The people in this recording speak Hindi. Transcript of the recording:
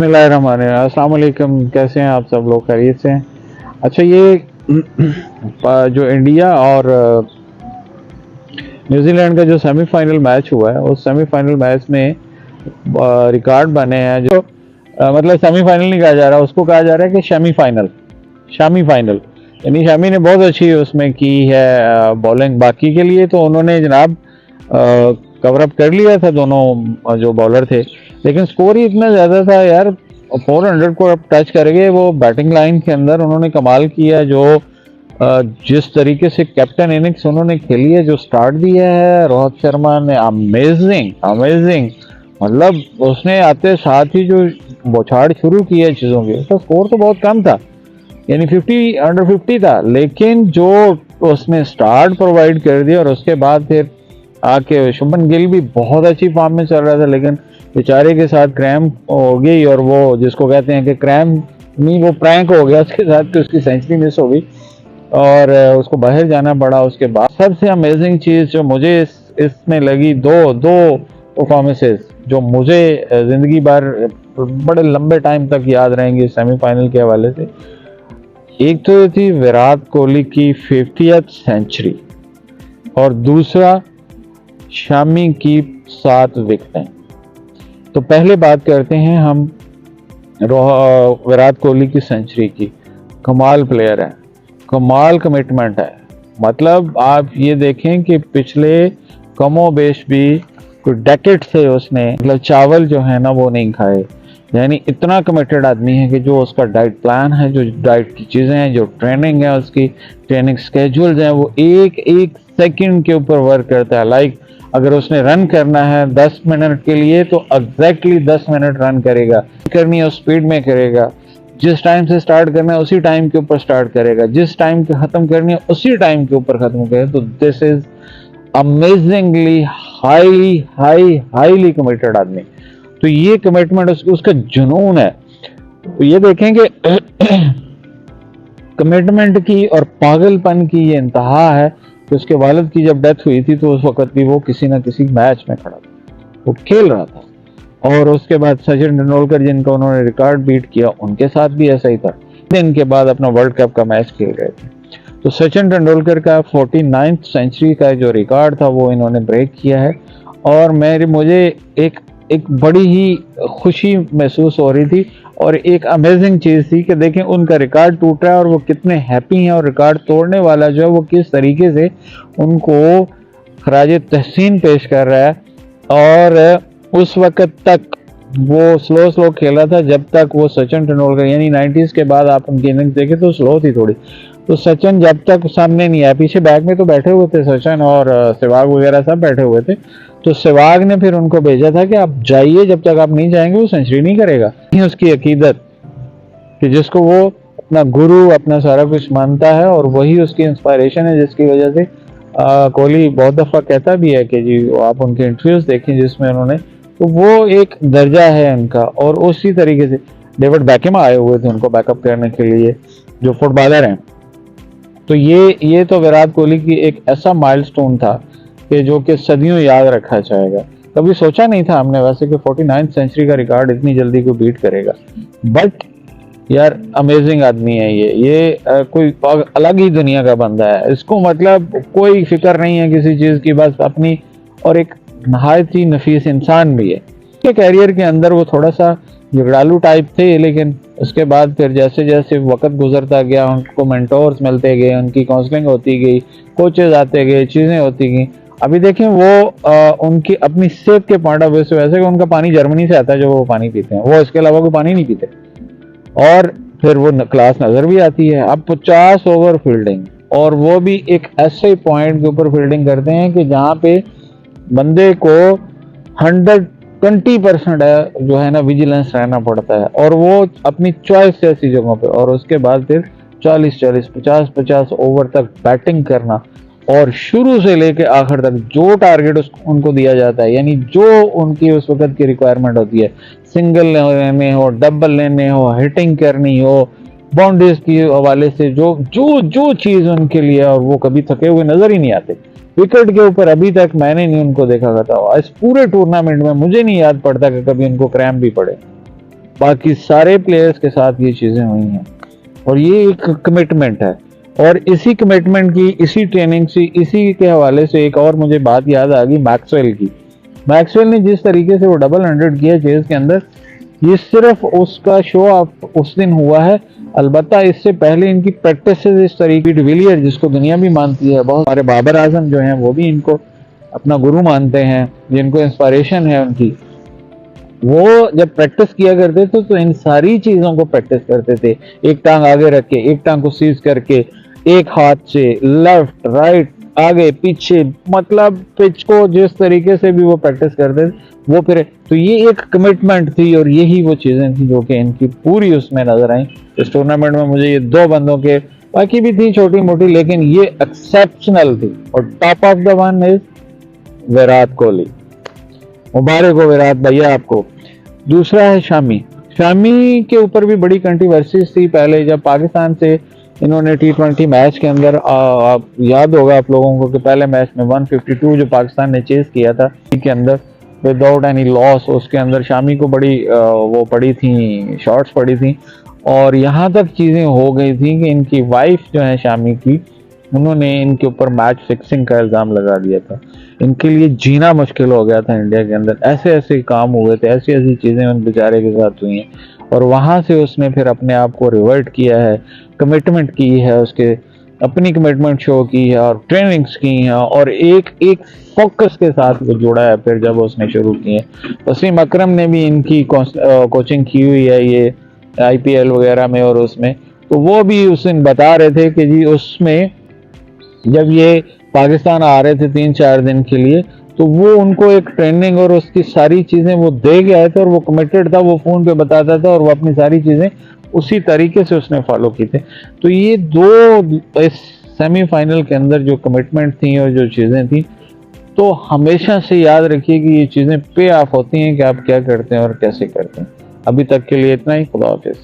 बिस्मिल्लाहिर्रहमानिर्रहीम। अस्सलाम वालेकुम, कैसे हैं आप सब लोग? खैरियत से हैं? अच्छा, ये जो इंडिया और न्यूजीलैंड का जो सेमीफाइनल मैच हुआ है, उस सेमीफाइनल मैच में रिकॉर्ड बने हैं जो मतलब सेमीफाइनल नहीं कहा जा रहा, उसको कहा जा रहा है कि शामी फाइनल। शामी फाइनल यानी शामी ने बहुत अच्छी उसमें की है बॉलिंग। बाकी के लिए तो उन्होंने जनाब कवर अप कर लिया था, दोनों जो बॉलर थे, लेकिन स्कोर ही इतना ज़्यादा था यार। 400 को अब टच कर गए वो बैटिंग लाइन के अंदर। उन्होंने कमाल किया, जो जिस तरीके से कैप्टन इनिंग्स उन्होंने खेली है, जो स्टार्ट दिया है रोहित शर्मा ने, अमेजिंग अमेजिंग। मतलब उसने आते साथ ही जो बौछाड़ शुरू की है चीज़ों की, उसका स्कोर तो बहुत कम था, यानी 50 अंडर 50 था, लेकिन जो उसने स्टार्ट प्रोवाइड कर दिया और उसके बाद फिर आके शुभमन गिल भी बहुत अच्छी फॉर्म में चल रहा था, लेकिन बेचारे के साथ क्रैम्प हो गई, और वो जिसको कहते हैं कि क्रैम्प नहीं, वो प्रैंक हो गया उसके साथ कि उसकी सेंचुरी मिस हो गई और उसको बाहर जाना पड़ा। उसके बाद सबसे अमेजिंग चीज़ जो मुझे इसमें लगी, दो दो परफॉर्मेंसेस जो मुझे ज़िंदगी भर बड़े लंबे टाइम तक याद रहेंगी सेमीफाइनल के हवाले से। एक तो ये थी विराट कोहली की 50th सेंचुरी, और दूसरा शामी की 7 विकेटें। तो पहले बात करते हैं हम विराट कोहली की सेंचुरी की। कमाल प्लेयर है, कमाल कमिटमेंट है। मतलब आप ये देखें कि पिछले कमो बेश भी कोई डेकेड से उसने मतलब चावल जो है ना वो नहीं खाए, यानी इतना कमिटेड आदमी है कि जो उसका डाइट प्लान है, जो डाइट की चीज़ें हैं, जो ट्रेनिंग है, उसकी ट्रेनिंग स्केड्यूल्स हैं, वो एक एक सेकंड के ऊपर वर्क करता है। लाइक अगर उसने रन करना है 10 मिनट के लिए तो एग्जैक्टली 10 मिनट रन करेगा, करनी है उस स्पीड में करेगा, जिस टाइम से स्टार्ट करना है उसी टाइम के ऊपर स्टार्ट करेगा, जिस टाइम के ख़त्म करनी है उसी टाइम के ऊपर ख़त्म करेगा। तो this is amazingly highly committed आदमी। तो ये कमिटमेंट उसका जुनून है। तो ये देखें कि कमिटमेंट की और पागलपन की ये इंतहा है कि उसके वालिद की जब डेथ हुई थी तो उस वक्त भी वो किसी ना किसी मैच में खड़ा था, वो खेल रहा था। और उसके बाद सचिन तेंदुलकर जिनका उन्होंने रिकॉर्ड बीट किया, उनके साथ भी ऐसा ही था। दिन के बाद अपना वर्ल्ड कप का मैच खेल रहे थे। तो सचिन तेंदुलकर का 49th सेंचुरी का जो रिकॉर्ड था वो इन्होंने ब्रेक किया है, और मुझे एक बड़ी ही खुशी महसूस हो रही थी और एक अमेजिंग चीज़ थी कि देखें उनका रिकॉर्ड टूट रहा है और वो कितने हैप्पी हैं, और रिकॉर्ड तोड़ने वाला जो है वो किस तरीके से उनको खराज तहसीन पेश कर रहा है। और उस वक्त तक वो स्लो खेल रहा था, जब तक वो सचिन तेंदुलकर, यानी 90s के बाद आप उनकी इनिंग्स देखें तो स्लो थी थोड़ी। तो सचिन जब तक सामने नहीं आया, पीछे बैक में तो बैठे हुए थे सचिन और सहवाग वगैरह सब बैठे हुए थे, तो सहवाग ने फिर उनको भेजा था कि आप जाइए, जब तक आप नहीं जाएंगे वो सेंचुरी नहीं करेगा। उसकी अकीदत कि जिसको वो अपना गुरु, अपना सारा कुछ मानता है, और वही उसकी इंस्पायरेशन है, जिसकी वजह से कोहली बहुत दफ़ा कहता भी है कि जी आप उनके इंटरव्यूज देखें जिसमें उन्होंने, तो वो एक दर्जा है उनका। और उसी तरीके से डेविड बैकहम आए हुए थे उनको बैकअप करने के लिए, जो फुटबॉलर हैं। तो ये तो विराट कोहली की एक ऐसा माइलस्टोन था कि जो कि सदियों याद रखा जाएगा। कभी सोचा नहीं था हमने वैसे कि 49th सेंचुरी का रिकॉर्ड इतनी जल्दी को बीट करेगा, बट यार अमेजिंग आदमी है ये कोई अलग ही दुनिया का बंदा है। इसको मतलब कोई फिक्र नहीं है किसी चीज़ की, बस अपनी, और एक नहायत ही नफीस इंसान भी है। उसके कैरियर के अंदर वो थोड़ा सा झगड़ालू टाइप थे, लेकिन उसके बाद फिर जैसे जैसे वक्त गुजरता गया, उनको मेंटोर्स मिलते गए, उनकी काउंसलिंग होती गई, कोचेज आते गए, चीज़ें होती गई। अभी देखें वो उनकी अपनी सेहत के पॉइंट ऑफ व्यू से, वैसे कि उनका पानी जर्मनी से आता है जो वो पानी पीते हैं, वो इसके अलावा कोई पानी नहीं पीते, और फिर वो क्लास नज़र भी आती है। अब 50 ओवर फील्डिंग, और वो भी एक ऐसे पॉइंट के ऊपर फील्डिंग करते हैं कि जहाँ पे बंदे को 120% है जो है ना विजिलेंस रहना पड़ता है, और वो अपनी चॉइस से ऐसी जगहों पे, और उसके बाद फिर 40-40, 50-50 ओवर तक बैटिंग करना, और शुरू से लेके आखिर तक जो टारगेट उनको दिया जाता है, यानी जो उनकी उस वक्त की रिक्वायरमेंट होती है, सिंगल लेने हो, डबल लेने हो, हिटिंग करनी हो, बाउंड्रीज की हवाले से जो जो जो चीज़ उनके लिए, और वो कभी थके हुए नजर ही नहीं आते। विकेट के ऊपर अभी तक मैंने नहीं उनको देखा था, इस पूरे टूर्नामेंट में मुझे नहीं याद पड़ता कि कभी उनको क्रैम्प भी पड़े। बाकी सारे प्लेयर्स के साथ ये चीज़ें हुई हैं और ये एक कमिटमेंट है। और इसी कमिटमेंट की, इसी ट्रेनिंग से, इसी के हवाले से एक और मुझे बात याद आ गई मैक्सवेल की। मैक्सवेल ने जिस तरीके से वो डबल 100 किया चेस के अंदर, ये सिर्फ उसका शो ऑफ उस दिन हुआ है। अलबत्ता इससे पहले इनकी प्रैक्टिस इस तरीके, डिविलियर जिसको दुनिया भी मानती है, बहुत सारे बाबर आजम जो हैं वो भी इनको अपना गुरु मानते हैं, जिनको इंस्पिरेशन है उनकी, वो जब प्रैक्टिस किया करते थे तो इन सारी चीजों को प्रैक्टिस करते थे। एक टांग आगे रख के, एक टांग को सीज करके, एक हाथ से लेफ्ट राइट आगे पीछे, मतलब पिच को जिस तरीके से भी वो प्रैक्टिस करते थे वो फिर, तो ये एक कमिटमेंट थी और यही वो चीजें थी जो कि इनकी पूरी उसमें नजर आई इस टूर्नामेंट में। मुझे ये दो बंदों के, बाकी भी थी छोटी मोटी, लेकिन ये एक्सेप्शनल थी। और top of the one is Virat Kohli. मुबारक हो विराट भैया आपको। दूसरा है शामी। शामी के ऊपर भी बड़ी कंट्रोवर्सीज थी पहले, जब पाकिस्तान से इन्होंने T20 मैच के अंदर, आप याद होगा आप लोगों को कि पहले मैच में 152 जो पाकिस्तान ने चेस किया था के अंदर विदाउट एनी लॉस, उसके अंदर शामी को बड़ी वो पड़ी थी, शॉट्स पड़ी थी। और यहाँ तक चीज़ें हो गई थी कि इनकी वाइफ जो है शामी की, उन्होंने इनके ऊपर मैच फिक्सिंग का इल्ज़ाम लगा दिया था। इनके लिए जीना मुश्किल हो गया था इंडिया के अंदर, ऐसे ऐसे काम हुए थे, ऐसी ऐसी चीज़ें उन बेचारे के साथ हुई हैं। और वहाँ से उसने फिर अपने आप को रिवर्ट किया है, कमिटमेंट की है, उसके अपनी कमिटमेंट शो की है और ट्रेनिंग्स की हैं और एक एक फोकस के साथ वो जुड़ा है। फिर जब उसने शुरू की है, वसीम अकरम ने भी इनकी कोचिंग की हुई है ये IPL वगैरह में और उसमें, तो वो भी उस दिन बता रहे थे कि जी उसमें जब ये पाकिस्तान आ रहे थे 3-4 दिन के लिए, तो वो उनको एक ट्रेनिंग और उसकी सारी चीज़ें वो दे के आए थे और वो कमिटेड था, वो फ़ोन पे बताता था और वो अपनी सारी चीज़ें उसी तरीके से उसने फॉलो की थे। तो ये दो इस सेमीफाइनल के अंदर जो कमिटमेंट थी और जो चीज़ें थी, तो हमेशा से याद रखिए कि ये चीज़ें पे ऑफ होती हैं कि आप क्या करते हैं और कैसे करते हैं। अभी तक के लिए इतना ही। खुदा हाफिज़।